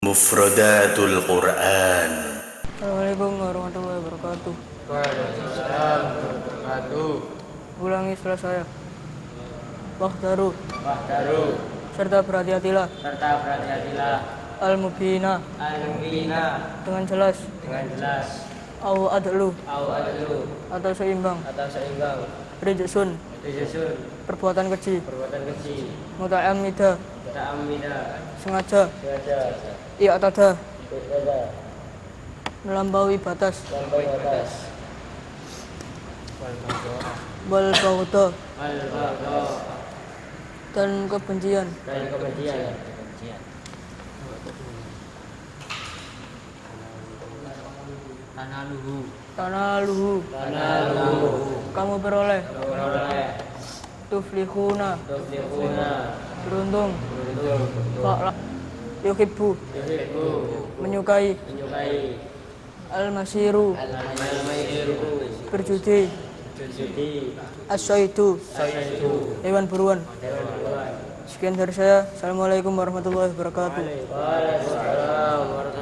Mufradatul Quran. Assalamualaikum warahmatullahi wabarakatuh. Waalaikumsalam warahmatullahi wabarakatuh. Ulangi setelah saya. Wahdaru Wahdaru serta berhati-hatilah. serta berhati-hatilah. Al-mubina Al-mubina dengan jelas. dengan jelas. Au adlu Al-adlu atau seimbang. atau seimbang. Rijsun Rijsun perbuatan keji. perbuatan keji. Muta'ammida Ta'amida sengaja. sengaja. I'tada Berbeda melampaui batas. sampai batas. Wal baghdha Al-baghdha dan kebencian. dan kebencian. Tanaluhu Tanaluhu kamu beroleh. beroleh. Tuflihuna Tuflihuna beruntung. beruntung. Fa'la yuhibbu Yuhibbu menyukai. menyukai. Al-masiru Al-mairu berjudi. judi. As-saidu Saitu hewan buruan. hewan buruan. Sekian dari saya. Assalamualaikum warahmatullahi wabarakatuh. Waalaikumsalam warahmatullahi